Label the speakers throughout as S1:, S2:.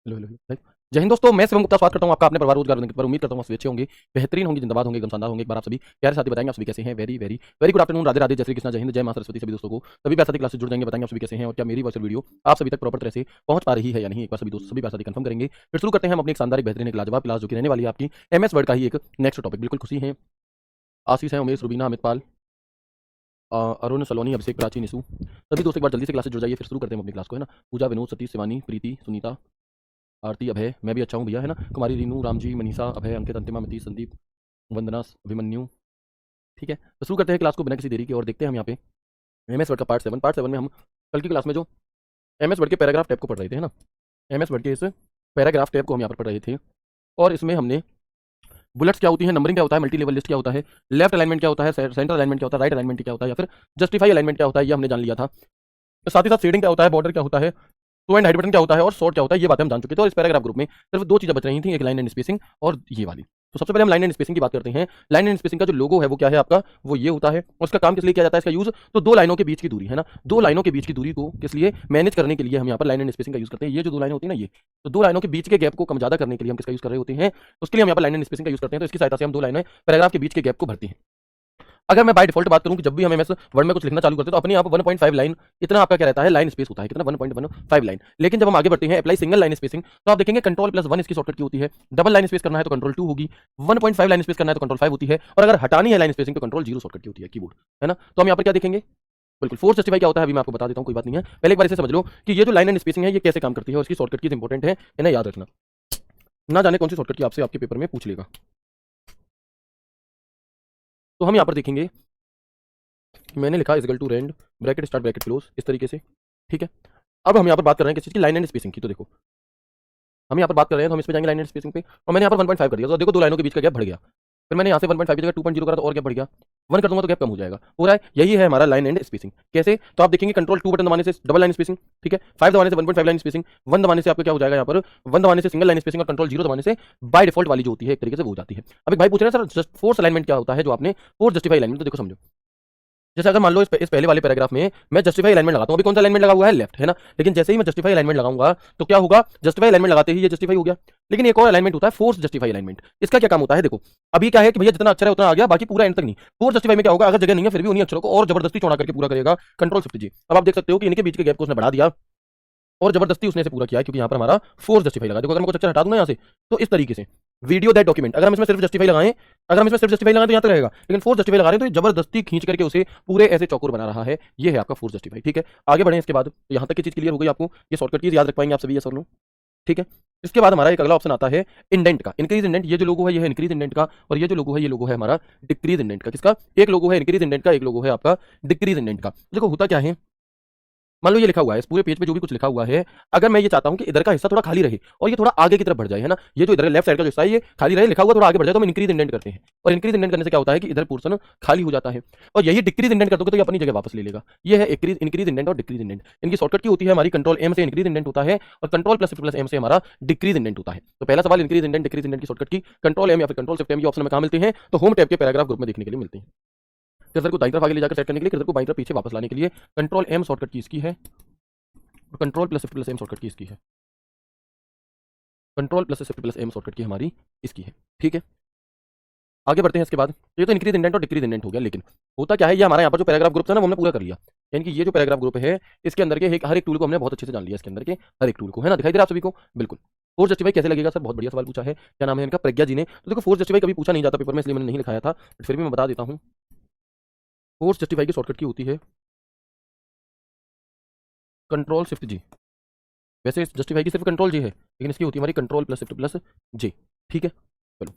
S1: Hello hello hello right. जय हिंद दोस्तों, मैं शिवम गुप्ता स्वागत करता हूं आपका अपने परिवार रोजगार बंधन पर। उम्मीद करता हूं आप सभी अच्छे होंगे, बेहतरीन होंगे, जिंदाबाद होंगे, एकदम शानदार होंगे। एक बार आप सभी प्यारे साथी बताएंगे आप सभी कैसे हैं। Very very very good afternoon, Radhe Radhe, जय श्री कृष्णा, जय हिंद, जय मां सरस्वती। सभी दोस्तों को सभी प्यारे साथी क्लास से जुड़ जाएंगे, बताएंगे आप सभी कैसे हैं और क्या मेरी वर्चुअल वीडियो आप सभी तक प्रॉपर तरह से पहुंच पा रही है या नहीं। एक बार सभी दोस्त सभी प्यारे साथी कंफर्म करेंगे। फिर शुरू करते हैं हम अपनी एक शानदार एक बेहतरीन एक लाजवाब क्लास जो कि रहने वाली है आपकी एमएस वर्ड का ही एक नेक्स्ट टॉपिक। बिल्कुल खुशी है, आशीष है, उमेश, रुबीना, अमित पाल, अरुण, सलोनी, अभिषेक, प्राची, निशु, सभी दोस्त एक बार जल्दी से क्लास से जुड़ जाइए। फिर शुरू करते हैं हम अपनी क्लास को, है ना। पूजा, विनोद, सतीश, शिवानी, प्रीति, सुनीता, आरती, अभय, मैं भी अच्छा हूँ भैया, है ना। कुमारी, रीनू, रामजी, मनीषा, अभय, अंकित, अंतिमा, मती, संदीप, वंदना, अभिमन्यु। ठीक है, तो शुरू करते हैं क्लास को बिना किसी देरी के और देखते हैं हम यहाँ पे एमएस वर्ड का पार्ट 7 में हम कल की क्लास में जो एमएस वर्ड के पैराग्राफ टैब को पढ़ रहे थे, है ना। एमएस वर्ड के इस पैराग्राफ टैब को हम यहाँ पर पढ़ रहे थे और इसमें हमने बुलेट्स क्या होती है, नंबरिंग क्या होता है, मल्टी लेवल लिस्ट क्या होता है, लेफ्ट अलाइनमेंट क्या होता है, सेंटर अलाइनमेंट क्या होता है, राइट अलाइनमेंट क्या होता है, या फिर जस्टिफाई अलाइनमेंट क्या होता है, ये हमने जान लिया था। तो साथ ही साथ शेडिंग क्या होता है, बॉर्डर क्या होता है, टू एंड हाइड बटन क्या होता है और शॉर्ट क्या होता है, ये बातें हम जान चुके थे। और इस पैराग्राफ ग्रुप में सिर्फ दो चीजें बच रही थी, एक लाइन एंड स्पेसिंग और ये वाली। तो सबसे पहले हम लाइन एंड स्पेसिंग की बात करते हैं। लाइन एंड स्पेसिंग का जो लोगो है वो क्या है आपका, वो ये होता है। और उसका काम किस लिए किया जाता है, इसका यूज तो दो लाइनों के बीच की दूरी, है ना। दो लाइनों के बीच की दूरी को किस लिए मैनेज करने के लिए हम यहाँ पर लाइन एंड स्पेसिंग का यूज करते हैं। ये जो दो लाइनें होती है ना, ये तो दो लाइनों के बीच के गैप को कम ज्यादा करने के लिए हम किसका यूज कर रहे होते हैं, उसके लिए हम यहाँ पर लाइन एंड स्पेसिंग का यूज करते हैं। तो इसकी सहायता से हम दो लाइनें पैराग्राफ के बीच के गैप को भरती हैं। अगर मैं बाय डिफॉल्ट बात करूं कि जब भी हम एमएस वर्ड में कुछ लिखना चालू करते हैं तो अपने यहाँ पर 1.5 लाइन इतना आपका क्या रहता है, लाइन स्पेस होता है, कितना 1.15 लाइन। लेकिन जब हम आगे बढ़ते हैं अप्लाई सिंगल लाइन स्पेसिंग, तो आप देखेंगे कंट्रोल+1 इसकी शॉर्टकट की होती है। डबल लाइन स्पेस करना है तो कंट्रोल 2 होगी, 1.5 लाइन स्पेस करना है तो कंट्रोल 5 होती है, और अगर हटानी है लाइन स्पेसिंग तो कंट्रोल 0 शॉर्टकट की होती है कीबोर्ड, है ना। तो हम यहाँ पर क्या देखेंगे, बिल्कुल फोर्स जस्टिफाई क्या होता है अभी मैं आपको बता देता हूँ, कोई बात नहीं है। पहले एक बार इसे समझ लो कि ये जो लाइन एंड स्पेसिंग है ये कैसे काम करती है और इसकी शॉर्टकट की इंपॉर्टेंट है, इन्हें याद रखना। ना जाने कौन सी शॉर्टकट की आपसे आपके पेपर में पूछ लेगा। तो हम यहाँ पर देखेंगे, मैंने लिखा equal to rand bracket start bracket close इस तरीके से, ठीक है। अब हम यहाँ पर बात कर रहे हैं किस चीज़ की, लाइन एंड स्पेसिंग की। तो देखो हम यहाँ पर बात कर रहे हैं तो हम इसमें जाएंगे लाइन एंड स्पेसिंग पे, और मैंने यहाँ पर 1.5 कर दिया तो देखो दो लाइनों के बीच का गैप बढ़ गया। फिर मैंने यहाँ से 1.5 की जगह 2.0 करा तो और गैप बढ़ गया, 1 कर दूंगा तो गैप कम हो जाएगा पूरा है। यही है हमारा लाइन एंड स्पेसिंग। कैसे, तो आप देखेंगे कंट्रोल 2 बटन दबाने से डबल लाइन स्पेसिंग, ठीक है, 5 दबाने से 1.5 लाइन स्पेसिंग, 1 दबाने से आपका क्या हो जाएगा, यहाँ पर 1 दबाने से सिंगल लाइन स्पेसिंग, और कंट्रोल 0 दबाने से बाय डिफॉल्ट वाली जो होती है एक तरीके से वो हो जाती है। अब एक भाई पूछ रहे हैं सर जस्ट फोर्स अलाइनमेंट क्या होता है, जो आपने फोर्स जस्टिफाई अलाइनमेंट, तो देखो समझो, जैसे अगर मान लो इस पहले वाले पैराग्राफ में मैं जस्टिफाई अलाइनमेंट लगाता हूं, अभी कौन सा अलाइनमेंट लगा हुआ है, लेफ्ट, है ना। लेकिन जैसे ही मैं जस्टिफाई अलाइनमेंट लगाऊंगा तो क्या होगा, जस्टिफाई अलाइनमेंट लगाते ही ये जस्टिफाई हो गया। लेकिन एक और अलाइनमेंट होता है फोर्स जस्टिफाई अलाइनमेंट। इसका क्या काम होता है, देखो अभी क्या है कि भैया जितना अक्षर है उतना आ गया, बाकी पूरा एंड तक नहीं। फोर्स जस्टिफाई में क्या होगा, अगर जगह नहीं है फिर भी उन्हीं अक्षरों को और जबरदस्ती चौड़ा करके पूरा करेगा, कंट्रोल 50G। अब आप देख सकते हो कि इनके बीच के गैप को उसने बढ़ा दिया और जबरदस्ती उसने से पूरा किया है, क्योंकि यहाँ पर हमारा फोर्स जस्टिफाई लगा। देखो अगर मैं कुछ अक्षर हटा दूं ना यहाँ से, तो इस तरीके से वीडियो दैट डॉक्यूमेंट, अगर हम इसमें सिर्फ जस्टिफाई लगाएं, अगर हम इसमें सिर्फ जस्टिफाई लगाएं तो यहाँ तक रहेगा, लेकिन फोर्स जस्टिफाई लगा रहे हैं तो ये जबरदस्ती खींच करके उसे पूरे ऐसे चौकोर बना रहा है। ये है आपका फोर्स जस्टिफाई, ठीक है। आगे बढ़े इसके बाद, तो यहाँ तक की चीज क्लियर हो गई आपको, ये शॉर्टकट कीज याद रख पाएंगे आप सभी, यस और नो, ठीक है। इसके बाद हमारा एक अगला ऑप्शन आता है इंडेंट का, इंक्रीज इंडेंट। ये जो लोगो है ये है इंक्रीज इंडेंट का, और ये जो लोगो है ये लोगो है हमारा डिक्रीज इंडेंट का। किसका, एक लोगो है इंक्रीज इंडेंट का, एक लोगो है आपका डिक्रीज इंडेंट का। देखो होता क्या है, मान लो ये लिखा हुआ है, इस पूरे पेज पे जो भी कुछ लिखा हुआ है, अगर मैं ये चाहता हूं कि इधर का हिस्सा थोड़ा खाली रहे और ये थोड़ा आगे की तरफ बढ़ जाए, है ना, ये जो इधर लेफ्ट साइड का जो हिस्सा है ये खाली रहे, लिखा हुआ थोड़ा आगे बढ़ जाए, तो हम इंक्रीज इंडेंट करते हैं। और इंक्रीज इंडेंट करने से क्या होता है कि इधर पोर्शन खाली हो जाता है, और यही डिक्रीज इंडेंट कर दोगे तो ये अपनी जगह वापस ले लेगा। ये है इंक्रीज इंडेंट और डिक्रीज इंडेंट। इनकी शॉर्टकट की होती है हमारी कंट्रोल एम से इंक्रीज इंडेंट होता है, और कंट्रोल+Shift+M से हमारा डिक्रीज इंडेंट होता है। तो पहला सवाल इंक्रीज इंडेंट डिक्रीज इंडेंट की शॉर्टकट की कंट्रोल एम या फिर कंट्रोल+Shift+M, ये ऑप्शन में कहां मिलते हैं, तो होम टैब के पैराग्राफ ग्रुप में देखने के लिए मिलते हैं। कर्सर को दाईं तरफ आगे ले जाकर सेट करने के लिए, कर्सर को बाईं तरफ पीछे वापस लाने के लिए कंट्रोल एम शॉर्टकट की इसकी है, कंट्रोल+Shift+M शॉर्टकट की इसकी है, कंट्रोल+Shift+M शॉर्टकट की हमारी इसकी है, ठीक है। आगे बढ़ते हैं इसके बाद, ये तो इंक्रीज इंडेंट और डिक्रीज इंडेंट हो गया। लेकिन होता क्या है, ये हमारा यहाँ पर जो पैराग्राफ ग्रुप था ना वो हमने पूरा कर लिया, यानी कि ये जो पैराग्राफ ग्रुप है इसके अंदर के हर एक टूल को हमने बहुत अच्छे से जान लिया, इसके अंदर के हर एक टूल को, है ना। दिखाई दे रहा है आप सभी को, बिल्कुल। फोर्स जस्टिफाई कैसे लगेगा सर, बहुत बढ़िया सवाल पूछा है। क्या नाम है इनका, प्रज्ञा जी ने। तो देखो फोर्स जस्टिफाई कभी पूछा नहीं जाता पेपर में, इसलिए मैंने नहीं लिखाया था, बट फिर भी मैं बता देता हूँ। फोर्स जस्टिफाई की शॉर्टकट की होती है कंट्रोल+Shift+G। वैसे जस्टिफाई की सिर्फ कंट्रोल G है, लेकिन इसकी होती है हमारी कंट्रोल+Shift+J, ठीक है। चलो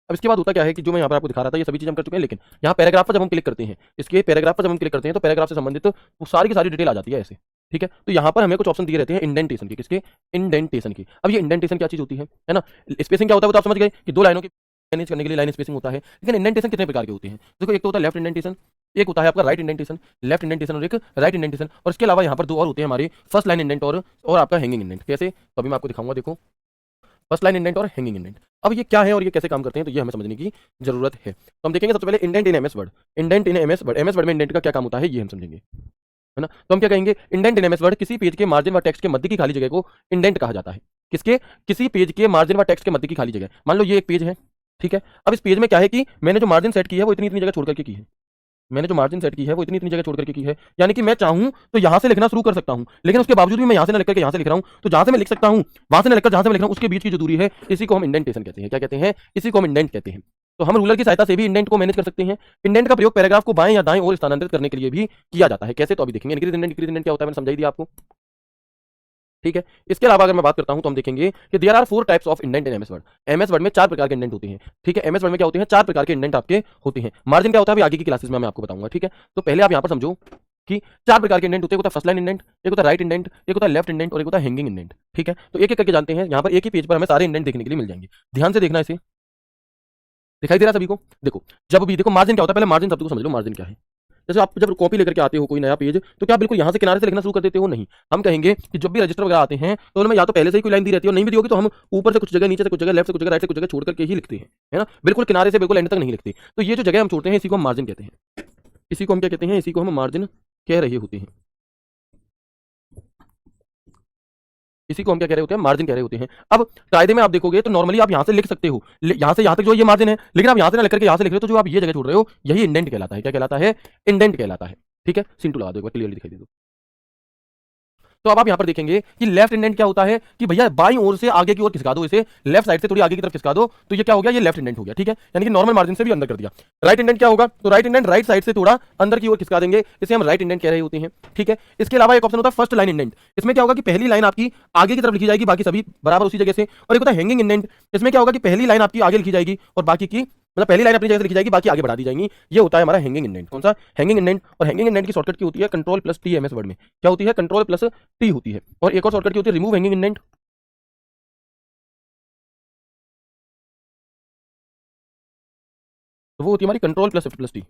S1: अब इसके बाद होता क्या है कि जो मैं यहाँ पर आपको दिखा रहा था ये सभी चीज़ हम कर चुके हैं, लेकिन यहाँ पैराग्राफ पर जब हम क्लिक करते हैं, इसके पैराग्राफ पर जब हम क्लिक करते हैं तो पैराग्राफ से संबंधित तो सारी की सारी डिटेल आ जाती है ऐसे, ठीक है। तो यहाँ पर हमें कुछ ऑप्शन दिए रहते हैं इंडेंटेशन की, किसके, इंडेंटेशन की। अब ये इंडेंटेशन क्या चीज़ होती है ना। स्पेसिंग क्या होता है वो तो आप समझ गए कि दो लाइनों की मैनेज करने के लिए लाइन स्पेसिंग होता है, लेकिन इंडेंटेशन कितने प्रकार के होते हैं, देखो एक तो होता है लेफ्ट इंडेंटेशन, एक होता है आपका राइट इंडेंटेशन, लेफ्ट इंडेंटेशन और एक राइट इंडेंटेशन, और इसके अलावा यहाँ पर दो और होते हैं हमारे, फर्स्ट लाइन इंडेंट और आपका हैंगिंग इंडेंट। कैसे, तो अभी मैं आपको दिखाऊंगा, देखो फर्स्ट लाइन इंडेंट और हैंगिंग इंडेंट। अब ये क्या है और ये कैसे काम करते हैं, तो ये हमें समझने की जरूरत है। तो हम देखेंगे सबसे पहले indent in MS word, indent in MS Word, MS Word में इंडेंट का क्या काम होता है ये हम समझेंगे, है ना। तो हम क्या कहेंगे, इंडेंट इन एमएस वर्ड, किसी पेज के मार्जिन व टेक्स्ट के मध्य की खाली जगह को इंडेंट कहा जाता है। किसके, किसी पेज के मार्जिन व टेक्स्ट के मध्य की खाली जगह। मान लो ये एक पेज है, ठीक है। अब इस पेज में क्या है कि मैंने जो मार्जिन सेट की है वो इतनी इतनी जगह छोड़ करके की है, मैंने जो मार्जिन सेट की है वो इतनी इतनी जगह छोड़ करके की है। यानी कि मैं चाहूं तो यहां से लिखना शुरू कर सकता हूं, लेकिन उसके बावजूद भी मैं यहां से ना लिख करके यहां से लिख रहा हूं, तो जहां से मैं लिख सकता हूं वहां से ना लिखकर जहां से मैं लिख रहा हूं उसके बीच की जो दूरी है इसी को हम इंडेंटेशन कहते हैं। क्या कहते हैं, इसी को हम इंडेंट कहते हैं। तो हम रूलर की सहायता से भी इंडेंट को मैनेज कर सकते हैं। इंडेंट का प्रयोग पैराग्राफ को बाएं या दाएं ओर स्थानांतरित करने के लिए भी किया जाता है। कैसे, तो अभी देखेंगे। इंक्रीज इंडेंट, डिक्रीज इंडेंट क्या होता है मैंने समझाई दिया आपको, ठीक है। इसके अलावा अगर मैं बात करता हूं तो हम देखेंगे कि there are 4 types of indent in MS Word. MS Word में 4 प्रकार के इंडेंट होते हैं, ठीक है। एमएस वर्ड में क्या होते हैं, 4 प्रकार के इंडेंट आपके होते हैं। मार्जिन क्या होता है अभी आगे की क्लासेस में मैं आपको बताऊंगा, ठीक है। तो पहले आप यहां पर समझो कि 4 प्रकार के इंडेंट होते हैं। एक होता है फर्स्ट लाइन इंडेंट, एक होता है राइट इंडेंट, एक होता है लेफ्ट इंडेंट और एक होता है हैंगिंग इंडेंट, ठीक है। तो एक एक करके जानते हैं। यहां पर एक ही पेज पर हमें सारे इंडेंट देखने के लिए मिल जाएंगे। ध्यान से देखना, इसे दिखाई दे रहा है सभी को। देखो, जब भी देखो मार्जिन क्या होता है, पहले मार्जिन शब्द को समझ लो। मार्जिन क्या है, जैसे आप जब कॉपी लेकर के आते हो कोई नया पेज, तो क्या बिल्कुल यहां से किनारे से लिखना शुरू कर देते हो, नहीं। हम कहेंगे कि जब भी रजिस्टर वगैरह आते हैं तो उनमें या तो पहले से ही कोई लाइन दी रहती है और नहीं भी दी होगी तो हम ऊपर से कुछ जगह, नीचे से कुछ जगह, लेफ्ट से कुछ जगह, राइट से कुछ जगह छोड़ करके ही लिखते हैं, है ना। बिल्कुल किनारे से बिल्कुल एंड तक नहीं लिखते। तो ये जो जगह हम छोड़ते हैं इसी को हम मार्जिन कहते हैं। इसी को हम क्या कहते हैं, इसी को हम मार्जिन कह रहे होते हैं। इसी को हम क्या कह रहे होते हैं, मार्जिन कह रहे होते हैं। अब कायदे में आप देखोगे तो नॉर्मली आप यहां से लिख सकते हो, यहां से यहां तक जो ये मार्जिन है, लेकिन आप यहां से ना लिख करके यहां से लिख रहे हो तो जो आप ये जगह छोड़ रहे हो यही इंडेंट कहलाता है। क्या कहलाता है, इंडेंट कहलाता है, ठीक है। सिंटू लगा दो एक बार, क्लियरली दिखाई दे दो। तो अब आप यहां पर देखेंगे कि लेफ्ट इंडेंट क्या होता है कि भैया बाईं ओर से आगे की ओर खिसका दो, इसे लेफ्ट साइड से थोड़ी आगे की तरफ खिसका दो, तो ये क्या हो गया, ये लेफ्ट इंडेंट हो गया, ठीक है। यानी कि नॉर्मल मार्जिन से भी अंदर कर दिया। राइट इंडेंट क्या होगा, तो राइट इंडेंट राइट साइड से थोड़ा अंदर की ओर खिसका देंगे, इसे हम राइट इंडेंट कह रहे होते हैं, ठीक है। इसके अलावा एक ऑप्शन होता है फर्स्ट लाइन इंडेंट। इसमें क्या होगा कि पहली लाइन आपकी आगे की तरफ लिखी जाएगी, बाकी सभी बराबर उसी जगह से। और एक होता है हैंगिंग इंडेंट। इसमें क्या होगा कि पहली लाइन आपकी आगे लिखी जाएगी और बाकी की, मतलब पहली लाइन अपनी जगह से लिखी जाएगी, बाकी आगे बढ़ा दी जाएंगी। ये होता है हमारा हैंगिंग इंडेंट। कौन सा, हैंगिंग इंडेंट। और हैंगिंग इंडेंट की शॉर्टकट की होती है control plus T. MS Word में क्या होती है, कंट्रोल प्लस टी होती है। और एक और शॉर्टकट की होती है रिमूव हैंगिंग इंडेंट। तो वो होती है हमारी control plus shift plus T,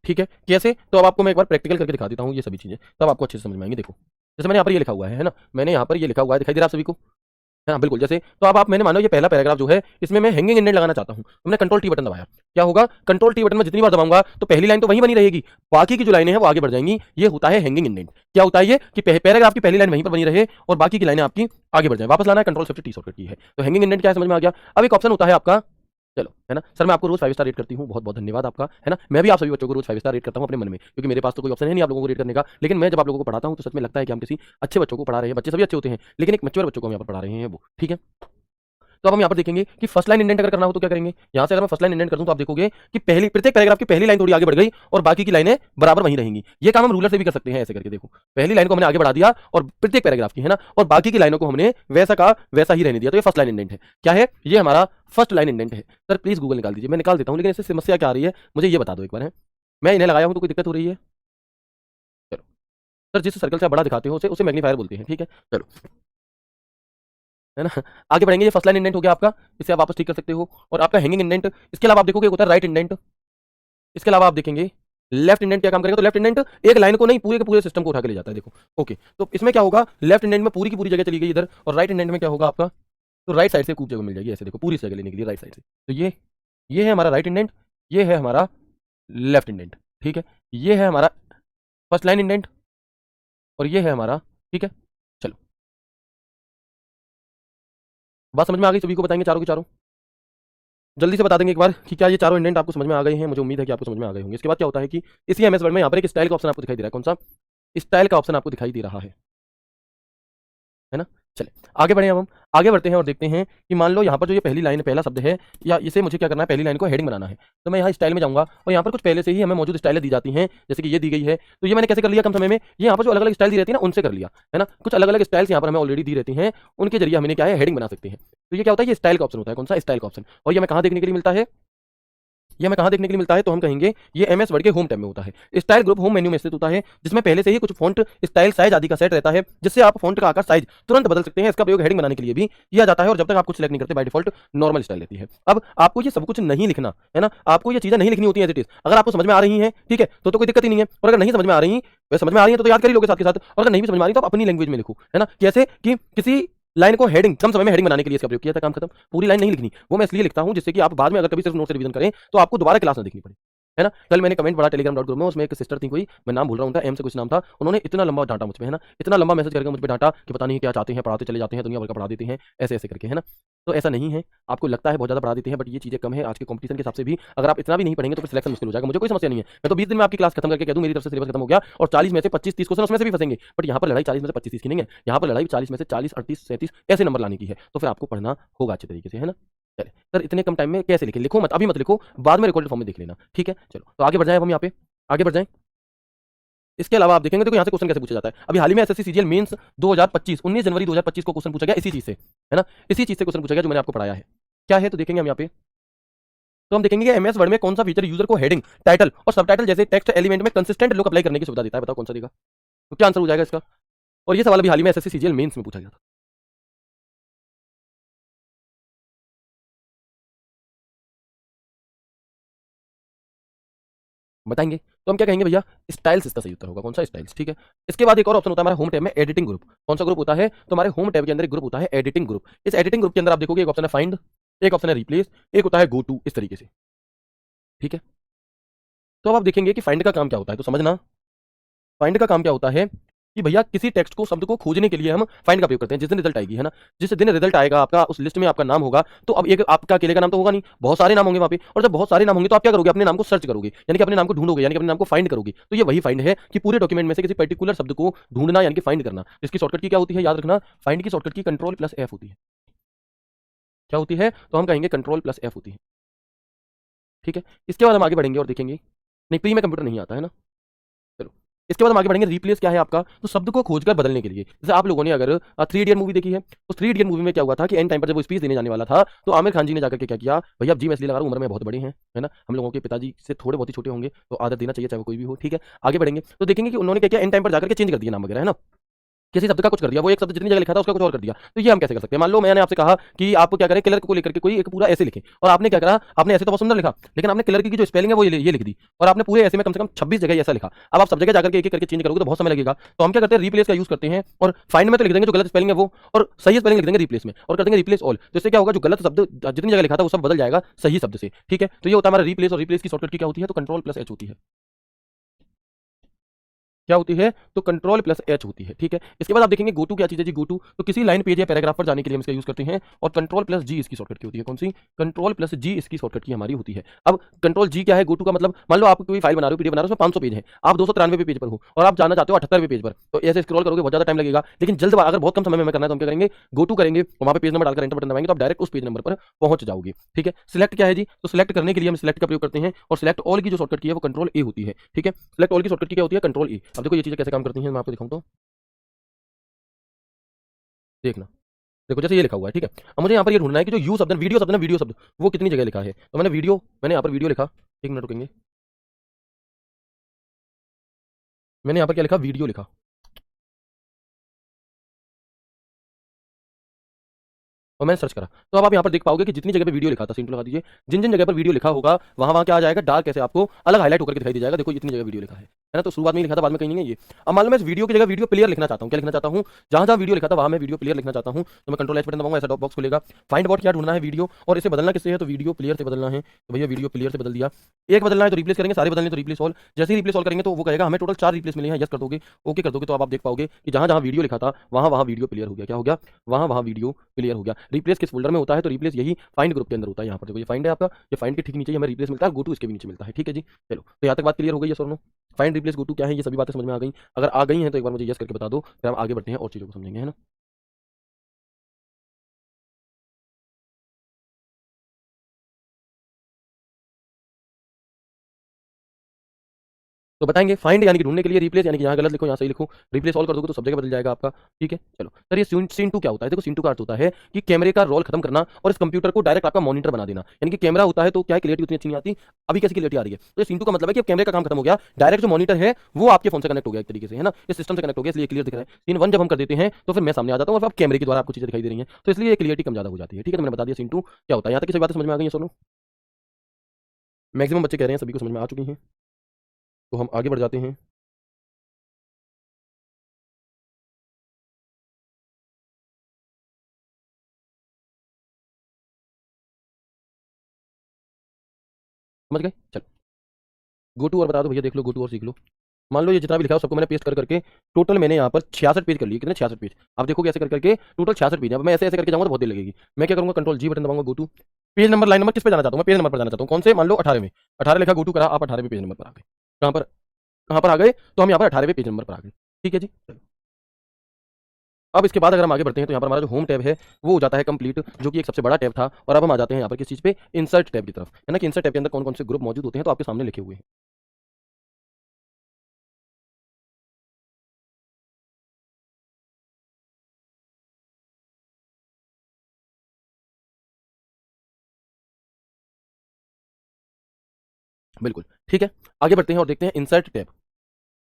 S1: ठीक है। कैसे, तो अब आपको मैं एक बार प्रैक्टिकल करके दिखा देता हूँ ये सभी चीजें, तब आपको अच्छे से समझ में आएंगी। देखो, जैसे मैंने यहाँ पर ये लिखा हुआ है ना, मैंने यहाँ पर ये लिखा हुआ है, दिखाई दे रहा है आप सभी को, है ना, बिल्कुल। जैसे तो अब आप, मैंने मानो ये पहला पैराग्राफ जो है इसमें मैं हैंगिंग इंडेंट लगाना चाहता हूँ, तो मैंने कंट्रोल टी बटन दबाया। क्या होगा, कंट्रोल टी बटन में जितनी बार दबाऊंगा तो पहली लाइन तो वहीं बनी रहेगी, बाकी की जो लाइनें हैं वो आगे बढ़ जाएंगी। ये होता है हैंगिंग इंडेंट। क्या होता है ये कि पैराग्राफ की पहली लाइन वहीं पर बनी रहे और बाकी की लाइनें आपकी आगे बढ़ जाए। वापस लाना है, कंट्रोल शिफ्ट टी शॉर्टकट की है। तो हैंगिंग इंडेंट क्या है समझ में आ गया। अब एक ऑप्शन होता है आपका, चलो, है ना सर, मैं आपको रोज 5 स्टार रेट करती हूँ, बहुत बहुत धन्यवाद आपका, है ना। मैं भी आप सभी बच्चों को रोज 5 स्टार रेट करता हूँ अपने मन में, क्योंकि मेरे पास तो कोई ऑप्शन है नहीं आप लोगों को रेट करने का। लेकिन मैं जब आप लोगों को पढ़ाता हूँ तो सच में लगता है कि हम किसी अच्छे बच्चों को पढ़ा रहे हैं। बच्चे सभी अच्छे होते हैं, लेकिन एक मैच्योर बच्चों को हम यहाँ पर पढ़ा रहे हैं वो, ठीक है। तो अब हम यहाँ पर देखेंगे कि फर्स्ट लाइन इंडेंट अगर करना हो तो क्या करेंगे। यहाँ से अगर मैं फर्स्ट लाइन इंडेंट कर दूं तो आप देखोगे कि पहली, प्रत्येक पैराग्राफ की पहली लाइन थोड़ी आगे बढ़ गई और बाकी की लाइनें बराबर वहीं रहेंगी। ये काम हम रूलर से भी कर सकते हैं, ऐसे करके देखो, पहली लाइन को हमने आगे बढ़ा दिया और प्रत्येक पैराग्राफ की, है ना, और बाकी की लाइनों को हमने वैसा का वैसा ही रहने दिया। तो ये फर्स्ट लाइन इंडेंट है। क्या है, ये हमारा फर्स्ट लाइन इंडेंट है। सर प्लीज गूगल निकाल दीजिए, मैं निकाल देता हूँ, लेकिन इससे समस्या क्या आ रही है मुझे ये बता दो एक बार, है। मैं इन्हें लगाया हूँ तो कोई दिक्कत हो रही है, चलो। सर जिस सर्कल से आप बड़ा दिखाते हो उसे मैग्नीफायर बोलते हैं, ठीक है। चलो, है ना, आगे बढ़ेंगे। ये फर्स्ट लाइन इंडेंट हो गया आपका, इसे आप वापस ठीक कर सकते हो। और आपका हैंगिंग इंडेंट, इसके अलावा आप देखोगे एक होता है राइट इंडेंट। इसके अलावा आप देखेंगे लेफ्ट इंडेंट क्या काम करेगा, तो लेफ्ट इंडेंट एक लाइन को नहीं पूरे के पूरे सिस्टम को उठा के ले जाता है। देखो, ओके, तो इसमें क्या होगा, लेफ्ट इंडेंट में पूरी की पूरी जगह चली गई इधर, और राइट इंडेंट में क्या होगा आपका, तो राइट साइड से खूब जगह मिल जाएगी, ऐसे देखो, पूरी जगह लेने के लिए राइट साइड से। तो ये है हमारा राइट इंडेंट, ये है हमारा लेफ्ट इंडेंट, ठीक है। ये है हमारा फर्स्ट लाइन इंडेंट और ये है हमारा, ठीक है। चलो, बात समझ में आ गई सभी को, बताएंगे चारों के चारों, जल्दी से बता देंगे एक बार कि क्या ये चारों इंडेंट आपको समझ में आ गए हैं। मुझे उम्मीद है कि आपको समझ में आ गए होंगे। इसके बाद क्या होता है कि इसी एमएस वर्ड में यहाँ पर एक स्टाइल का ऑप्शन आपको दिखाई दे रहा है। कौन सा, स्टाइल का ऑप्शन आपको दिखाई दे रहा है ना। चले आगे बढ़े, अब हम आगे बढ़ते हैं और देखते हैं कि मान लो यहाँ पर जो ये पहली लाइन, पहला शब्द है, या इसे मुझे क्या करना है, पहली लाइन को हेडिंग बनाना है। तो मैं यहाँ स्टाइल में जाऊंगा और यहाँ पर कुछ पहले से ही हमें मौजूद स्टाइलें दी जाती हैं, जैसे कि ये दी गई है। तो ये मैंने कैसे कर लिया कम समय में, ये यहाँ पर जो अलग अलग स्टाइल दी रहती है ना उनसे कर लिया, है ना। कुछ अलग अलग स्टाइल्स यहाँ पर हमें ऑलरेडी दी रहती हैं, उनके जरिए हमने क्या है, हेडिंग बना सकते हैं। तो ये क्या होता है, ये स्टाइल का ऑप्शन होता है। कौन सा, स्टाइल का ऑप्शन। और ये हमें कहाँ देखने के लिए मिलता है, ये हमें कहाँ देखने के लिए मिलता है, तो हम कहेंगे ये एमएस वर्ड के होम टैब में होता है। स्टाइल ग्रुप होम मेन्यू में स्थित होता है, जिसमें पहले से ही कुछ फॉन्ट स्टाइल साइज आदि का सेट रहता है, जिससे आप फॉन्ट का आकार साइज तुरंत बदल सकते हैं। इसका प्रयोग हेडिंग बनाने के लिए भी किया जाता है, और जब तक आप कुछ सिलेक्ट नहीं करते बाय डिफॉल्ट नॉर्मल स्टाइल रहती है। अब आपको ये सब कुछ नहीं लिखना है ना, आपको ये चीजें नहीं लिखनी होती है एज इट इज। अगर आपको समझ में आ रही है, ठीक है, तो कोई दिक्कत ही नहीं है। और अगर नहीं समझ में आ रही, वे समझ में आ रही है तो याद कर ही लोगे साथ के साथ, और अगर नहीं भी समझ में आ रही तो आप अपनी लैंग्वेज में लिखो, है ना। कैसे कि किसी लाइन को हेडिंग, कम समय में हेडिंग बनाने के लिए इसका प्रयोग किया था, काम खत्म। पूरी लाइन नहीं लिखनी, वो मैं इसलिए लिखता हूं जिससे कि आप बाद में अगर कभी सिर्फ नोट से रिवीजन करें तो आपको दोबारा क्लास ना देखनी पड़े। है ना। कल मैंने कमेंट पढ़ा टेलीग्राम डॉट ग्रुप में, उसमें एक सिस्टर थी कोई, मैं नाम भूल रहा हूँ उनका, एम से कुछ नाम था, उन्होंने इतना लंबा डांटा मुझ पे, है ना, इतना लंबा मैसेज करके मुझ पे डांटा कि पता नहीं क्या चाहते हैं, पढ़ाते चले जाते हैं, दुनिया भर का पढ़ा देते हैं, ऐसे ऐसे करके, है ना। तो ऐसा नहीं है, आपको लगता है बहुत ज़्यादा पढ़ा देते हैं, बट ये चीज़ें कम है आज के कंपटीशन के हिसाब से भी। अगर आप इतना भी नहीं पढ़ेंगे तो फिर सिलेक्शन मुश्किल हो जाएगा। मुझे कोई समस्या नहीं है, मैं तो 20 दिन में आपकी क्लास खत्म करके कह दूँ मेरी तरफ से सिलेबस खत्म हो गया और 40 में से 25-30 क्वेश्चन उसमें से भी फंसेंगे, बट यहाँ पर लड़ाई 40 में से 25-30 की नहीं है, यहाँ पर लड़ाई 40 में से 40, 38, 37 ऐसे नंबर लाने की है। तो फिर आपको पढ़ना होगा अच्छे तरीके से, है ना। चलिए सर, इतने कम टाइम में कैसे लिखें? लिखो मत, अभी मत लिखो, बाद में रिकॉर्डेड फॉर्म में देख लेना, ठीक है। चलो तो आगे बढ़ जाए, हम यहाँ पे आगे बढ़ जाएं। इसके अलावा आप देखेंगे तो यहाँ से क्वेश्चन कैसे पूछा जाता है। अभी हाल ही में एसएससी सीजीएल मेंस 2025 19 जनवरी 2025 को क्वेश्चन पूछा गया इसी चीज से, है ना, इसी चीज से क्वेश्चन पूछा गया जो मैंने आपको पढ़ाया है। क्या है तो देखेंगे हम यहाँ पे। तो हम देखेंगे कि एमएस वर्ड में कौन सा फीचर यूजर को हेडिंग, टाइटल और सबटाइटल जैसे टेक्स्ट एलिमेंट में कंसिस्टेंट लुक अप्लाई करने की सुविधा देता है। बताओ कौन सा देगा, तो क्या आंसर हो जाएगा इसका। और ये सवाल अभी हाल ही में एसएससी सीजीएल मेंस में पूछा गया था। बताएंगे तो हम क्या कहेंगे भैया, स्टाइल्स इसका सही उत्तर होगा। कौन सा, स्टाइल्स, ठीक है। इसके बाद एक और ऑप्शन होता है हमारा होम टैब में एडिटिंग ग्रुप। कौन सा ग्रुप होता है, तो हमारे होम टैब के अंदर एक ग्रुप होता है एडिटिंग ग्रुप। इस एडिटिंग ग्रुप के अंदर आप देखोगे एक ऑप्शन है फाइंड, एक ऑप्शन है रिप्लेस, एक होता है गो टू, इस तरीके से, ठीक है। तो अब आप देखेंगे कि फाइंड का काम क्या होता है, तो समझना फाइंड का काम क्या होता है कि भैया किसी टेक्स्ट को, शब्द को खोजने के लिए हम फाइंड का प्रयोग करते हैं। जिस दिन रिजल्ट आएगी, है ना, जिस दिन रिजल्ट आएगा आपका, उस लिस्ट में आपका नाम होगा, तो अब एक आपका अकेले का नाम तो होगा नहीं, बहुत सारे नाम होंगे वहां पे, और जब बहुत सारे नाम होंगे तो आप क्या करोगे, अपने नाम को सर्च करोगे, यानी कि अपने नाम को ढूंढोगे, यानी कि अपने नाम को फाइंड करोगे। तो ये वही फाइंड है कि पूरे डॉक्यूमेंट में से किसी पर्टिकुलर शब्द को ढूंढना, यानी कि फाइंड करना। इसकी शॉर्टकट की क्या होती है, याद रखना, फाइंड की शॉर्टकट की कंट्रोल+F होती है। क्या होती है, तो हम कहेंगे कंट्रोल+F होती है, ठीक है। इसके बाद हम आगे बढ़ेंगे और देखेंगे, नहीं प्री में कंप्यूटर नहीं आता है ना। चलो इसके बाद हम आगे बढ़ेंगे। रिप्लेस क्या है आपका, तो शब्द को खोजकर बदलने के लिए। जैसे आप लोगों ने अगर थ्री इडियट मूवी देखी है, तो थ्री इडियट मूवी में क्या हुआ था कि एंड टाइम पर जब वो स्पीच देने जाने वाला था, तो आमिर खान जी ने जाकर के क्या किया, भैया अब जी मैं इसलिए लगा रहा हूं, उम्र में बहुत बड़े हैं, है ना, हम लोगों के पिताजी से थोड़े बहुत ही छोटे होंगे, तो आदर देना चाहिए चाहे वो कोई भी हो, ठीक है। आगे बढ़ेंगे तो देखेंगे कि उन्होंने क्या किया, एंड टाइम पर जाकर के चेंज कर दिया नाम वगैरह, है ना, किसी शब्द का कुछ कर दिया, वो एक शब्द जितनी जगह लिखा था उसका कुछ और कर दिया। तो ये हम कैसे कर सकते हैं, मान लो मैंने आपसे कहा कि आप क्या करें, क्लर्क को लेकर के कोई एक पूरा ऐसे लिखें, और आपने क्या करा, आपने ऐसे तो बहुत सुंदर लिखा, लेकिन आपने क्लर्क की जो स्पेलिंग है वो ये लिख दी, और आपने पूरे ऐसे में कम से कम 26 जगह ऐसा लिखा। अब आप सब जगह जाकर के एक एक करके चेंज करोगे तो बहुत समय लगेगा। तो हम क्या करते हैं, रिप्लेस का यूज करते हैं, और फाइंड में तो लिख देंगे जो गलत स्पेलिंग है वो, और सही स्पेलिंग लिख देंगे रिप्लेस में, और कर देंगे रिप्लेस ऑल। तो इससे क्या होगा, जो गलत शब्द जितनी जगह लिखा था वो सब बदल जाएगा सही शब्द से, ठीक है। तो ये होता है हमारा रिप्लेस, और रिप्लेस की शॉर्टकट की क्या होती है, तो कंट्रोल+H होती है। क्या होती है, तो कंट्रोल+H होती है, ठीक है। इसके बाद आप देखेंगे गो टू क्या चीज़ है जी, गो टू तो किसी लाइन पेज या पैराग्राफ पर जाने के लिए हम इसका यूज करते हैं, और कंट्रोल+G इसकी शॉर्टकट की होती है। कौन सी, कंट्रोल+G इसकी शॉर्टकट की हमारी होती है। अब कंट्रोल G क्या है, गो टू का मतलब, मान लो आप कोई फाइल बना रहे हो, पीडीएफ बना रहे हो, उसमें 500 पेज है, आप 293 पेज पर हो, और आप जाना चाहते हो 78वें पेज पर, तो ऐसे स्क्रॉल करोगे बहुत ज्यादा टाइम लगेगा। लेकिन जल्द अगर बहुत कम समय में करना है तो हम क्या करेंगे, गो टू करेंगे, वहां पे पेज नंबर डालकर एंटर बटन दबाएंगे तो आप डायरेक्ट उस पेज नंबर पर पहुंच जाओगे, ठीक है। सिलेक्ट क्या है जी, तो सिलेक्ट करने के लिए हम सिलेक्ट का प्रयोग करते हैं, और सिलेक्ट ऑल की जो शॉर्टकट की है वो कंट्रोल A होती है, ठीक है। सिलेक्ट ऑल की शॉर्टकट की क्या होती है, कंट्रोल A। अब देखो ये चीजें कैसे काम करती हैं, मैं आपको दिखाऊं तो देखना। देखो जैसे ये लिखा हुआ है, ठीक है। अब मुझे यहाँ पर ये ढूंढना है कि जो यू शब्द है, वीडियो शब्द है ना, वीडियो शब्द वो कितनी जगह लिखा है। तो मैंने यहाँ पर वीडियो लिखा, एक मिनट रुकेंगे, मैंने यहाँ पर क्या लिखा, वीडियो लिखा, और मैंने सर्च करा। तो अब आप यहाँ पर देख पाओगे कि जितनी जगह पे वीडियो लिखा था, सिंटू लगा दीजिए, जिन जिन जगह पर वीडियो लिखा होगा वहां वहां क्या आ जाएगा, डार्क ऐसे आपको अलग हाईलाइट होकर के दिखाई दे जाएगा। देखो इतनी जगह वीडियो लिखा है ना, तो शुरुआत में ही लिखा था, बाद में कहीं नहीं है ये। अब मान लो मैं इस वीडियो की जगह वीडियो प्लेयर लिखना चाहता हूँ, क्या लिखना चाहता हूँ, जहां जहां वीडियो लिखा था वहां मैं वीडियो प्लेयर लिखना चाहता हूँ, तो मैं कंट्रोल H बटन दबाऊंगा, ऐसा डॉप बॉक्स खुलेगा। फाइंड बॉट क्या ढूंढना है, वीडियो, और इसे बदलना किससे है, तो वीडियो प्लेयर से बदलना है। तो भैया वीडियो प्लेयर से बदल दिया। एक बदलना है तो रिप्लेस करेंगे, सारे बदलने तो रिप्लेस ऑल। जैसे ही रिप्लेस ऑल करेंगे तो वो कहेगा हमें टोटल 4 रिप्लेस मिले हैं, यस कर दोगे, ओके कर दोगे, तो अब आप देख पाओगे कि जहां जहां वीडियो लिखा था वहां वहां वीडियो प्लेयर हो गया। क्या हो गया, वहां वहां वीडियो क्लियर हो गया। रिप्लेस किस फोल्डर में होता है, तो रिप्लेस यही फाइंड ग्रुप के अंदर होता है। यहाँ पर देखो ये फाइंड है आपका, ये फाइंड के ठीक नीचे ही हमें रिप्लेस मिलता है, गो टू इसके भी नीचे मिलता है, ठीक है जी। चलो तो यहाँ तक बात क्लियर हो गई है sir. Find replace go to क्या है, ये सभी बातें समझ में आ गई। अगर आ गई हैं तो एक बार मुझे यस करके बता दो, फिर हम आगे बढ़ते हैं और चीज़ों को समझेंगे, है ना। तो बताएंगे फाइंड यानी कि ढूंढने के लिए, रिप्लेस यानी कि यहाँ गलत लिखो यहाँ सही लिखो, रिप्लेस ऑल कर दोगे तो सब जगह बदल जाएगा आपका, ठीक है। चलो सर ये सीन टू क्या होता है, देखो सीन टू का अर्थ होता है कि कैमरे का रोल खत्म करना और इस कंप्यूटर को डायरेक्ट आपका मॉनिटर बना देना। यानी कि कैमरा होता है तो क्या है, क्लियरिटी उतनी अच्छी नहीं आती, अभी कैसी क्लियरिटी आ रही है। तो ये सीन टू का मतलब है कि अब कैमरे का काम खत्म हो गया, डायरेक्ट जो मॉनिटर है वो आपके फोन से कनेक्ट हो गया एक तरीके से, है ना, इस सिस्टम से कनेक्ट हो गया, इसलिए क्लियर दिख रहा है। सीन वन जब हम कर देते हैं तो फिर मैं सामने आ जाता हूँ और अब कैमरे के द्वारा आपको चीजें दिखाई दे रही हैं, तो इसलिए क्लियरिटी कम ज्यादा हो जाती है, ठीक है। तो मैंने बता दिया सीन टू क्या होता है। यहाँ तक की सभी बातें समझ में आ गई है सोनू, मैक्सिमम बच्चे कह रहे हैं सभी को समझ में आ चुकी हैं। तो हम आगे बढ़ जाते हैं। समझ गए, चलो। गो टू और बता दो भैया, देख लो गो टू और सीख लो। मान लो ये जितना भी लिखा है सबको मैंने पेस्ट कर करके टोटल मैंने यहाँ पर 66 पेज कर लिए। कितने? 66 पेज। आप देखोगे ऐसे कर करके टोटल 66 पेज है। अब मैं ऐसे ऐसे करके जाऊंगा तो बहुत देर लगेगी। मैं क्या करूंगा, कंट्रोल जी बटन दबाऊंगा, go to page number line number किस पे जाना चाहता हूँ मैं, पेज नंबर पर जाना चाहता हूँ। कौन से? मान लो 18 में, 18 लिखा, गो टू करा, आप 18वें पेज नंबर पर आ गए। कहाँ पर? कहाँ पर आ गए? तो हम यहाँ पर 18वें पेज नंबर पर आ गए। ठीक है जी। अब इसके बाद अगर हम आगे बढ़ते हैं तो यहाँ पर हमारा जो होम टैब है वो हो जाता है कंप्लीट, जो कि एक सबसे बड़ा टैब था। और अब हम आ जाते हैं यहाँ पर किस चीज़ पे, इंसर्ट टैब की तरफ, है ना, कि इंसर्ट टैब के अंदर कौन कौन से ग्रुप मौजूद होते हैं तो आपके सामने लिखे हुए हैं। बिल्कुल ठीक है। आगे बढ़ते हैं और देखते हैं इंसर्ट टैब।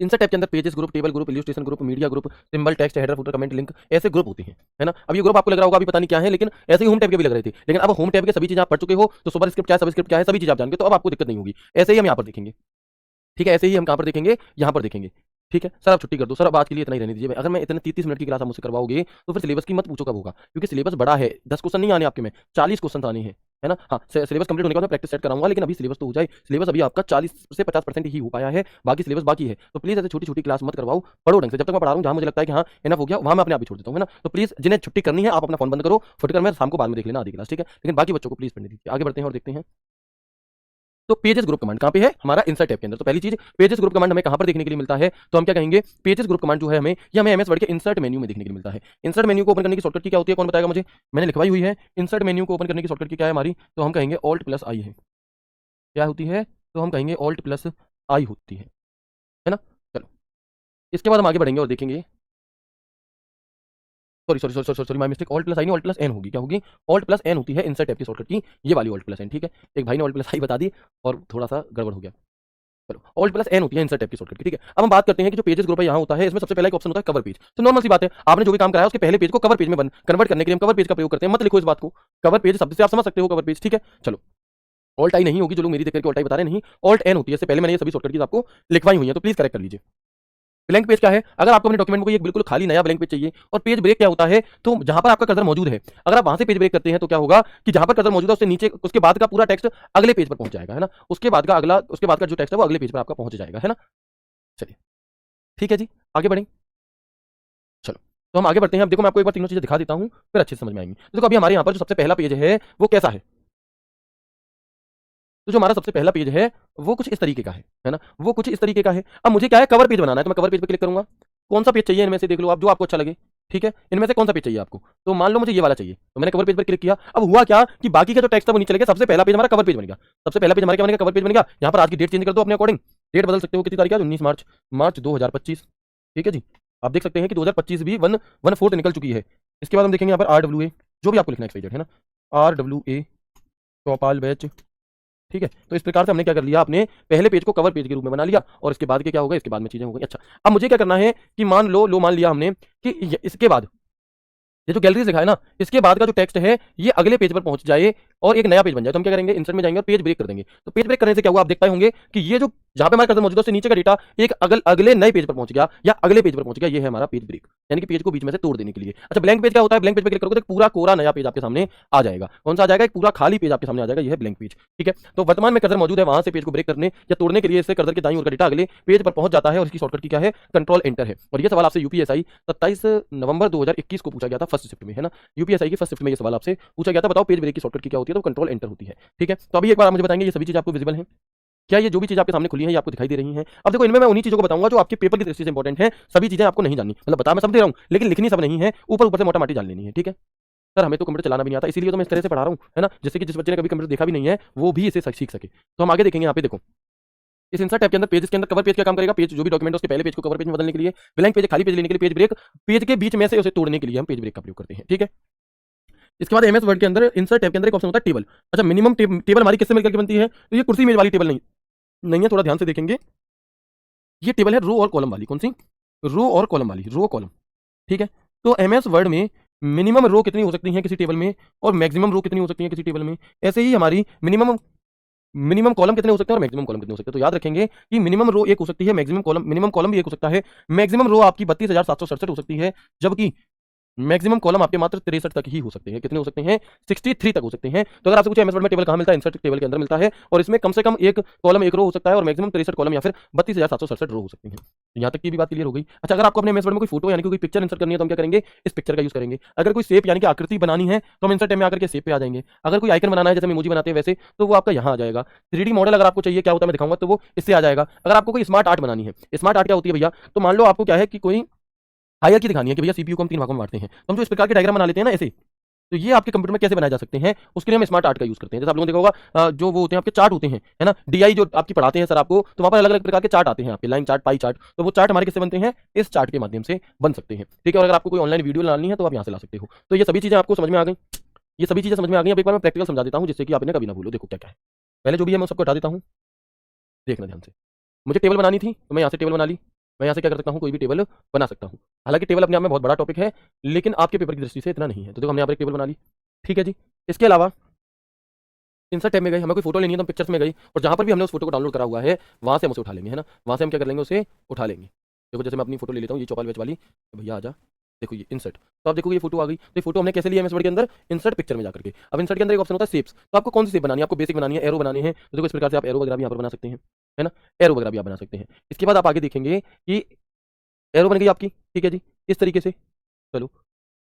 S1: इंसर्ट टैब के अंदर pages group, table group, illustration group, media group, symbol, text, header, footer, comment, link, ऐसे ग्रुप होते हैं, है ना। अब ये ग्रुप आपको लग रहा होगा अभी पता नहीं क्या है, लेकिन ऐसे ही होम टैब के भी लग रहे थे, लेकिन अब होम टैब के सभी चीजें आप पढ़ चुके हो तो सुपर स्क्रिप्ट क्या है, सब स्क्रिप्ट क्या है, सभी चीज आप जान गए, तो अब आपको दिक्कत नहीं होगी। ऐसे ही हम यहाँ पर देखेंगे। ठीक है, ऐसे ही हम कहाँ पर देखेंगे, यहाँ पर देखेंगे। ठीक है सर, आप छुट्टी कर दो सर, अब आज के लिए इतना ही रहने दीजिए। अगर मैं इतने 30 मिनट की क्लास आप मुझसे करवाओगे तो फिर सिलेबस की मत पूछो कब होगा, क्योंकि सिलेबस बड़ा है। 10 क्वेश्चन नहीं आने आपके में, 40 क्वेश्चन आने हैं, है ना। हाँ, सिलेबस कंप्लीट होने के बाद मैं प्रैक्टिस सेट कराऊंगा, लेकिन अभी सिलेबस तो हो जाए। सिलेबस अभी आपका 40 से 50% ही हो पाया है, बाकी सिलेबस बाकी है। तो प्लीज ऐसे छोटी छोटी क्लास मत करवाओ, पढ़ो ढंग से। जब तक मैं पढ़ा रहा हूँ, जहाँ मुझे लगता है कि हाँ इनफ हो गया, वहाँ मैं अपने आप ही छोड़ देता हूँ, है ना। तो प्लीज जिन्हें छुट्टी करनी है आप अपना फोन बंद करो, फुटकर मैं शाम को बाद में देख लेना आधी क्लास, ठीक है। लेकिन बाकी बच्चों को प्लीज पढ़ने दीजिए। आगे बढ़ते हैं और देखते हैं। तो पेजेस ग्रुप कमांड कहाँ पे है, हमारा इंसर्ट टैब के अंदर। तो पहली चीज, पेजेस ग्रुप कमांड हमें कहाँ पर देखने के लिए मिलता है, तो हम क्या कहेंगे, पेजेस ग्रुप कमांड जो है हमें, ये हमें एमएस वर्ड के इंसर्ट मेन्यू में देखने के लिए मिलता है। इंसर्ट मेन्यू को ओपन करने की शॉर्टकट की क्या होती है, कौन बताएगा मुझे? मैंने लिखवाई हुई है। इंसर्ट मेन्यू को ओपन करने की शॉर्टकट की क्या है हमारी, तो हम कहेंगे ऑल्ट प्लस आई है। क्या होती है? तो हम कहेंगे ऑल्ट प्लस आई होती है ना। चलो, इसके बाद हम आगे बढ़ेंगे और देखेंगे। Sorry sorry sorry sorry sorry, my mistake. Alt plus I नहीं, ऑल्ट प्लस एन होगी। क्या होगी? ऑल्ट प्लस एन होती है इंसर्ट टैब की शॉर्टकट की, ये वाली ऑल्ट प्लस एन। ठीक है, एक भाई ने ऑल्ट प्लस आई बता दी और थोड़ा सा गड़बड़ हो गया। चलो, ऑल्ट प्लस एन होती है इंसर्ट टैब की शॉर्टकट की। ठीक है, अब हम बात करते हैं कि जो पेजेस ग्रुप है यहाँ होता है, इसमें सबसे पहला एक ऑप्शन होता है कवर पेज। तो नॉर्मल सी बात है, आपने जो भी काम कराया उसके पहले पेज को कवर पेज में कन्वर्ट करने के लिए हम कवर पेज का प्रयोग करते हैं। मत लिखो इस बात को, कवर पेज शब्द से आप समझ सकते हो कवर पेज। ठीक है, चलो, ऑल्ट आई नहीं होगी, जो लोग मेरी देख करके ऑल्ट आई बता रहे नहीं, ऑल्ट एन होती है। इससे पहले मैंने ये सभी शॉर्टकट कीज आपको लिखवाई हुई है, तो प्लीज करेक्ट कर लीजिए। ब्लैंक पेज क्या है, अगर आपको अपने डॉक्यूमेंट में कोई एक बिल्कुल खाली नया ब्लैंक पेज चाहिए, और पेज ब्रेक क्या होता है, तो जहां पर आपका कर्सर मौजूद है, अगर आप वहां से पेज ब्रेक करते हैं तो क्या होगा कि जहां पर कर्सर मौजूद है उससे नीचे, उसके बाद का पूरा टेक्स्ट अगले पेज पर पहुंच जाएगा, है ना। उसके बाद का जो टेक्स्ट है वो अगले पेज पर आपका पहुंच जाएगा, है ना। चलिए, ठीक है जी, आगे बढ़ें। चलो, तो हम आगे बढ़ते हैं। अब देखो, मैं आपको एक बार तीनों चीजें दिखा देता हूं, फिर अच्छे से समझ में आएंगी। तो देखो, अभी हमारे यहाँ पर जो सबसे पहला पेज है वो कैसा है, तो जो हमारा सबसे पहला पेज है वो कुछ इस तरीके का है ना, वो कुछ इस तरीके का है। अब मुझे क्या है, कवर पेज बनाना है, तो मैं कवर पेज पे क्लिक करूंगा। कौन सा पेज चाहिए इनमें से, देख लो आप, जो आपको अच्छा लगे। ठीक है, इनमें से कौन सा पेज चाहिए आपको, तो मान लो मुझे ये वाला चाहिए, तो मैंने कवर पेज पर क्लिक किया। अब हुआ क्या कि बाकी का जो टेक्स्ट था वो नीचे चले गया, सबसे पहला पेज हमारा कवर पेज बन गया। सबसे पहला पेज हमारा क्या बनेगा, कवर पेज बन गया। यहाँ पर आज की डेट चेंज कर दो अपने अकॉर्डिंग, डेट बदल सकते हो, कितनी तारीख है, 19 मार्च, मार्च 2025। ठीक है जी, आप देख सकते हैं कि 2025 भी 1/4 निकल चुकी है। इसके बाद हम देखेंगे यहाँ पर RWA, जो भी आपको लिखना है ना, RWA चौपाल बैच। ठीक है, तो इस प्रकार से हमने क्या कर लिया, अपने पहले पेज को कवर पेज के रूप में बना लिया, और इसके बाद के क्या होगा, इसके बाद में चीजें हो गई। अच्छा, अब मुझे क्या करना है कि मान लिया हमने कि इसके बाद ये जो गैलरीज लिखा है ना, इसके बाद का जो टेक्स्ट है ये अगले पेज पर पहुंच जाए और एक नया पेज बन जाए, तो हम क्या करेंगे, इंसर्ट में जाएंगे और पेज ब्रेक कर देंगे। तो पेज ब्रेक करने से क्या हुआ, आप देख पाए होंगे कि ये जो जहां पे हमारा कर्सर मौजूद है उससे नीचे का डेटा एक अगले नए पेज पर पहुंच गया या अगले पेज पर पहुंच गया। ये है हमारा पेज ब्रेक, यानी कि पेज को बीच में से तोड़ देने के लिए। अच्छा, ब्लैंक पेज क्या होता है, ब्लैंक पेज पे क्लिक करोगे तो पूरा कोरा नया पेज आपके सामने आ जाएगा। कौन सा आ जाएगा, एक पूरा खाली पेज आपके सामने आ जाएगा, ये है ब्लैंक पेज। ठीक है, तो वर्तमान में कर्सर मौजूद है, वहां से पेज को ब्रेक करने या तोड़ने के लिए इससे कर्सर के दाईं ओर का डेटा अगले पेज पर पहुंच जाता है, और इसकी शॉर्टकट की क्या है, कंट्रोल एंटर है। और ये सवाल आपसे यूपीएसआई 27 नवंबर 2021 को पूछा गया था, फर्स्ट शिफ्ट में, है ना। यूपीएसआई की फर्स्ट शिफ्ट में ये सवाल आपसे पूछा गया था, बताओ पेज ब्रेक की शॉर्टकट की क्या होती है, तो कंट्रोल एंटर होती है। ठीक है, तो अभी एक बार आप मुझे बताएंगे ये सभी चीज आपको विजिबल है क्या, ये जो भी चीज आपके सामने खुली है ये आपको दिखाई दे रही हैं। अब देखो, इनमें मैं उन्हीं चीजों को बताऊंगा जो आपके पेपर की दृष्टि से इंपॉर्टेंट है, सभी चीजें आपको नहीं जाननी, मतलब बता मैं सब दे रहा हूं, लेकिन लिखनी सब नहीं है, ऊपर ऊपर से मोटा माटी जान लेनी है। ठीक है सर, हमें तो कंप्यूटर चलाना भी नहीं आता, इसीलिए तो मैं इस तरह से पढ़ा रहा हूं, है ना, जैसे कि जिस बच्चे ने कभी कंप्यूटर देखा भी नहीं है वो भी इसे सीख सके। तो हम आगे देखेंगे। यहाँ पे देखो, इस इंसर्ट टैब के अंदर पेज के अंदर कवर पेज क्या काम करेगा, पेज जो भी डॉक्यूमेंट है उसके पहले पेज को कवर पेज में बदलने के लिए, ब्लैंक पेज खाली पेज लेने के लिए पेज ब्रेक, पेज के बीच में से उसे तोड़ने के लिए हम पेज ब्रेक का प्रयोग करते हैं। ठीक है, इसके बाद एमएस वर्ड के अंदर इंसर्ट टैब के अंदर एक ऑप्शन होता है टेबल। अच्छा, मिनिमम टेबल हमारी किससे मिलकर बनती है, तो ये कुर्सी मेज वाली टेबल नहीं है, थोड़ा ध्यान से देखेंगे। ये टेबल है रो और कॉलम वाली, कौन सी, रो और कॉलम वाली, रो कॉलम। ठीक है, तो एमएस वर्ड में मिनिमम रो कितनी हो सकती है किसी टेबल में, और मैक्सिमम रो कितनी हो सकती है किसी टेबल में, ऐसे ही हमारी मिनिमम कॉलम कितने हो सकते हैं और मैक्सिमम कॉलम कितने हो सकते हैं। तो याद रखेंगे कि मिनिमम रो एक हो सकती है, मिनिमम कॉलम भी एक हो सकता है। मैक्सिमम रो आपकी 32,767 हो सकती है, जबकि मैक्सिमम कॉलम आपके मात्र 63 तक ही हो सकते हैं। कितने हो सकते हैं? 63 तक हो सकते हैं। तो अगर आपसे पूछे एमएस वर्ड में टेबल कहाँ मिलता है? इंसर्ट टेबल के अंदर मिलता है, और इसमें कम से कम एक कॉलम एक रो हो सकता है, और मैक्सिमम 63 कॉलम या फिर 32,767 रो हो सकते हैं। यहाँ तक की भी बात क्लियर हो गई। अच्छा, अगर आपको अपने एमएस वर्ड में कोई फोटो यानी कि कोई पिक्चर इंसर्ट करनी है तो हम क्या करेंगे? इस पिक्चर का यूज करेंगे। अगर कोई शेप यानी कि आकृति बनानी है तो हम इंसर्ट में आकर के शेप पे आ जाएंगे। अगर कोई आइकन बनाना है जैसे हम इमोजी बनाते हैं वैसे, तो वो आपका यहाँ आ जाएगा। 3D मॉडल अगर आपको चाहिए क्या होता है मैं दिखाऊंगा, तो वो इससे आ जाएगा। अगर आपको कोई स्मार्ट आर्ट बनानी है, स्मार्ट आर्ट क्या होती है भैया? तो मान लो आपको क्या है कि कोई हायरार्की दिखानी है कि भैया सीपीयू को हम 3 भागों में बांटते हैं, तो हम जो इस प्रकार के डायग्राम बना लेते हैं ना ऐसे, तो ये आपके कंप्यूटर में कैसे बनाए जा सकते हैं, उसके लिए हम स्मार्ट आर्ट का यूज करते हैं। जैसे आप लोगों ने देखा होगा जो वो होते हैं आपके चार्ट होते हैं, है ना, डीआई जो आपकी पढ़ाते हैं सर आपको, तो वहाँ पर अलग अलग प्रकार के चार्ट आते हैं आपके, लाइन चार्ट, पाई चार्ट, तो वो चार्ट हमारे किससे बनते हैं? इस चार्ट के माध्यम से बन सकते हैं। ठीक है, और अगर आपको कोई ऑनलाइन वीडियो लानी है तो आप यहाँ से ला सकते हो। तो ये सभी चीजें आपको समझ में आ गई, ये सभी चीजें समझ में आ गई। अब एक बार मैं प्रैक्टिकल समझा देता हूँ जिससे कि आप इन्हें कभी ना भूलो। देखो क्या क्या है, पहले जो भी है मैं सबको हटा देता हूँ, देखना ध्यान से। मुझे टेबल बनानी थी तो मैं यहाँ से टेबल बना ली। मैं यहाँ से क्या कर सकता हूँ? कोई भी टेबल बना सकता हूँ। हालांकि टेबल अपने आप में बहुत बड़ा टॉपिक है, लेकिन आपके पेपर की दृष्टि से इतना नहीं है। तो देखो हमने यहाँ पर एक टेबल बना ली, ठीक है जी। इसके अलावा इंसर्ट टैब में गए, हमें कोई फोटो लेनी है तो हम पिक्चर्स में गई, और जहाँ पर भी हमने उस फोटो को डाउनलोड करा हुआ है वहाँ से हम उसे उठा लेंगे, है ना, वहाँ से हम क्या कर लेंगे? उसे उठा लेंगे। देखो जैसे मैं अपनी फोटो ले लेता हूँ, ये चौपाल वेच वाली, भैया आ जा, देखो ये इंसर्ट। तो आप देखो ये फोटो आ गई, तो ये फोटो हमने कैसे लिया? एमएस वर्ड के अंदर इंसर्ट पिक्चर में जाकर के। अब इंसर्ट के अंदर एक ऑप्शन होता है शेप्स, तो आपको कौन सी शेप बनानी है? आपको बेसिक बनानी है, एरो बनानी है, तो देखो इस प्रकार से आप एरो वगैरह भी यहाँ पर बना सकते हैं, है ना, एरो वगैरह भी आप बना सकते हैं। इसके बाद आप आगे देखेंगे कि एरो बन गई आपकी, ठीक है जी, इस तरीके से। चलो,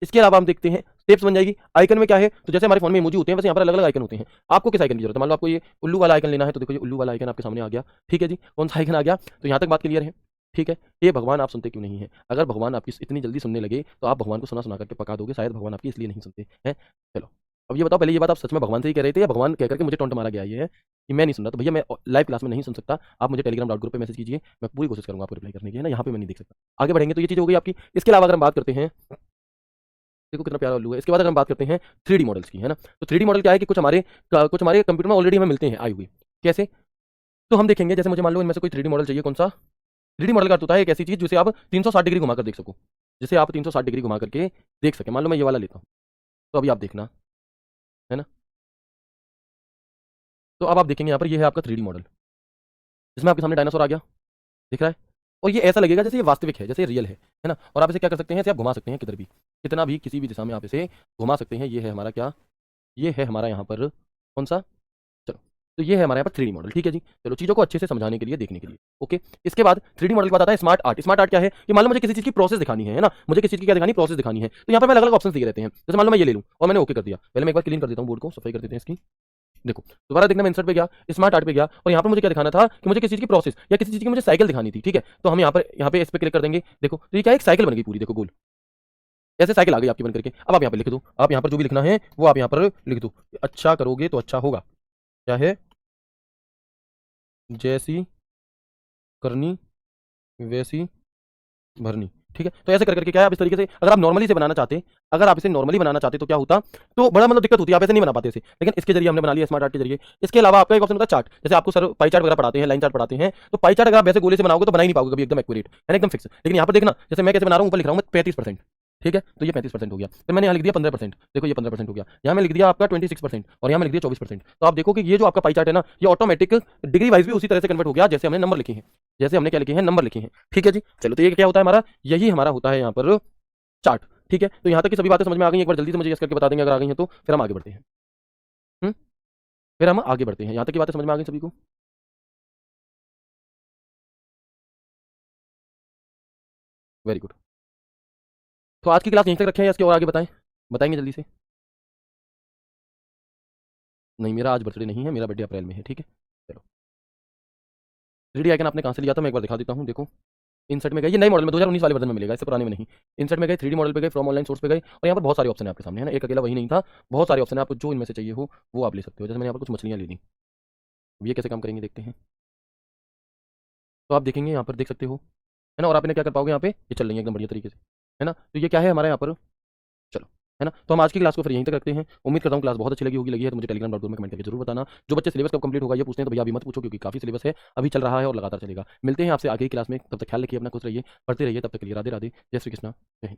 S1: इसके अलावा हम देखते हैं शेप्स बन जाएगी। आइकन में क्या है? तो जैसे हमारे फोन में इमोजी होते हैं वैसे यहाँ पर अलग अलग आइकन होते हैं। आपको किस आइकन की जरूरत है? मान लो आपको ये उल्लू वाला आइकन लेना है, तो देखो ये उल्लू वाला आइकन आपके सामने आ गया, ठीक है जी। कौन सा आइकन आ गया? तो यहाँ तक बात क्लियर है, ठीक है। ये भगवान आप सुनते क्यों नहीं है? अगर भगवान आपकी इतनी जल्दी सुनने लगे तो आप भगवान को सुना सुना करके पका दोगे, शायद भगवान आपकी इसलिए नहीं सुनते हैं। चलो, अब ये बताओ, पहले ये बात आप सच में भगवान से ही कह रहे थे या भगवान कह करके मुझे टोंट मारा गया ये है कि मैं नहीं सुन रहा? तो भैया मैं लाइव क्लास में नहीं सुन सकता, आप मुझे टेलीग्राम डॉट ग्रुप पे मैसेज कीजिए, मैं पूरी कोशिश करूंगा आपको रिप्लाई करने की, है ना। यहाँ पे मैं नहीं देख सकता। आगे बढ़ेंगे तो ये चीज़ हो गई आपकी। इसके अलावा अगर हम बात करते हैं, देखो कितना प्यारा उल्लू है। इसके बाद अगर हम बात करते हैं 3D मॉडल्स की, है ना, तो 3D मॉडल क्या है कि कुछ हमारे कंप्यूटर में ऑलरेडी हमें मिलते हैं आई हुई। कैसे? तो हम देखेंगे, जैसे मुझे मान लो इनमें से कोई 3D मॉडल चाहिए। कौन सा? 3D मॉडल का अर्थ होता है एक ऐसी चीज जिसे आप 360 डिग्री घुमाकर देख सको, जिसे आप 360 डिग्री घुमा करके देख सके। मान लो मैं ये वाला लेता हूँ, तो अभी आप देखना, है ना, तो अब आप देखेंगे यहाँ पर ये है आपका 3D मॉडल, जिसमें आपके सामने डायनासोर आ गया, दिख रहा है, और ये ऐसा लगेगा जैसे ये वास्तविक है, जैसे रियल है ना। और आप इसे क्या कर सकते हैं? इसे आप घुमा सकते हैं किधर भी, कितना भी, किसी भी दिशा में आप इसे घुमा सकते हैं। ये है हमारा क्या? ये है हमारा यहाँ पर कौन सा? चलो, तो ये है हमारे यहाँ पर 3D मॉडल, ठीक है जी। चलो, चीज़ों को अच्छे से समझाने के लिए, देखने के लिए, ओके। इसके बाद 3D मॉडल के बाद आता है स्मार्ट आर्ट। स्मार्ट आर्ट क्या है कि मान लो मुझे किसी चीज़ की प्रोसेस दिखानी है ना, मुझे किसी चीज़ की क्या दिखानी? प्रोसेस दिखानी है। तो यहाँ पर मैं अलग अलग ऑप्शन दिए रहते हैं। जैसे मान लो मैं ये ले लूँ और मैंने ओके कर दिया। पहले मैं एक बार क्लीन कर देता हूँ बोर्ड को, सफाई कर देते हैं इसकी। देखो दोबारा देखना, मैं इंसर्ट पे गया, स्मार्ट आर्ट पे गया, और यहाँ पर मुझे क्या दिखाना था कि मुझे किसी चीज़ की प्रोसेस या किसी चीज़ की मुझे साइकिल दिखानी थी, ठीक है। तो हम यहाँ पे इस पे क्लिक कर देंगे। देखो तो ये क्या है? एक साइकिल बन गई पूरी, देखो गोल, ऐसे साइकिल आ गई आपकी बन करके। अब आप यहाँ पे लिख दो, आप यहाँ पर जो भी लिखना है वो आप यहाँ पर लिख दो। अच्छा करोगे तो अच्छा होगा, क्या है? जैसी करनी वैसी भरनी, ठीक है। तो ऐसे कर करके क्या है, आप इस तरीके से अगर आप नॉर्मली से बनाना चाहते, अगर आप इसे नॉर्मली बनाना चाहते तो क्या होता? तो बड़ा मतलब दिक्कत होती है, आप ऐसे नहीं बना पाते इसे, लेकिन इसके जरिए हमने बना लिया, स्मार्ट आर्ट के जरिए। इसके अलावा आपका एक ऑप्शन होता है चार्ट। जैसे आपको सर पाई चार्ट वगैरह पढ़ाते हैं, लाइन चार्ट पढ़ाते हैं, तो पाई चार्ट अगर आप वैसे गोले से बनाओगे तो बना ही नहीं पाओगे कभी एकदम एक्यूरेट, है ना, एकदम फिक्स। लेकिन यहाँ पर देखना, जैसे मैं कैसे बना रहा हूँ, ऊपर लिख रहा हूँ 35%, ठीक है, तो ये 35% हो गया। फिर मैंने यहाँ लिख दिया 15%, देखो ये 15% हो गया। यहाँ मैं लिख दिया आपका 26%, और यहाँ मैं लिख दिया 24%। तो आप देखो कि ये जो आपका पाई चार्ट है ना, ये ऑटोमेटिक डिग्री वाइज भी उसी तरह से कन्वर्ट हो गया जैसे हमने नंबर लिखे हैं, जैसे हमने क्या लिखे हैं? नंबर लिखे हैं, ठीक है जी। चलो, तो ये क्या होता है हमारा? यही हमारा होता है यहाँ पर चार्ट, ठीक है। तो यहाँ तक की सभी बातें समझ में आ गई। एक बार जल्दी से मुझे यस करके बता देंगे अगर आ गई हैं तो, फिर हम आगे बढ़ते हैं। हम्म, फिर हम आगे बढ़ते हैं। यहाँ तक की बातें समझ में आ गई सभी को? Very good. तो आज की क्लास यहीं तक रखें या इसके और आगे बताएं? बताएंगे जल्दी से। नहीं, मेरा आज बर्थडे नहीं है, मेरा बर्थडे अप्रैल में है, ठीक है। चलो, 3D आइकन आपने कहाँ से लिया था मैं एक बार दिखा देता हूँ। देखो, इंसर्ट में गए, ये नए मॉडल में 2019 वाले वर्जन में मिलेगा, इससे पुराने में नहीं। इंसर्ट में गए, 3D मॉडल पे गए, फ्रॉम ऑनलाइन सोर्स पे गए, और यहाँ पर बहुत सारे ऑप्शन है आपके सामने, है ना, एक अकेला वही नहीं था, बहुत सारे ऑप्शन है, आपको जो इनमें से चाहिए हो वो आप ले सकते हो। जैसे मैंने यहाँ पर कुछ मछलियाँ ले ली, अब ये कैसे काम करेंगे देखते हैं। तो आप देखेंगे यहाँ पर देख सकते हो, है ना, और आप इन्हें क्या कर पाओगे? यहाँ पे ये चल रही है एकदम बढ़िया तरीके से, है ना। तो ये क्या है हमारे यहाँ पर? चलो, है ना। तो हम आज की क्लास को फिर यहीं तक रखते हैं। उम्मीद करता हूँ क्लास बहुत अच्छी लगी होगी। लगी है तो मुझे टेलीग्राम डॉट में कमेंट करके जरूर बताना। जो बच्चे सिलेबस कब कंप्लीट होगा ये पूछते हैं तो भैया अभी मत पूछो, क्योंकि काफी सिलेबस है, अभी चल रहा है और लगातार चलेगा। मिलते हैं आपसे आगे की क्लास में, तब तक ख्याल रखिए अपना, खुश रहिए, पढ़ते रहिए। तब तक के लिए राधे राधे, जय श्री कृष्णा, जय हिंद।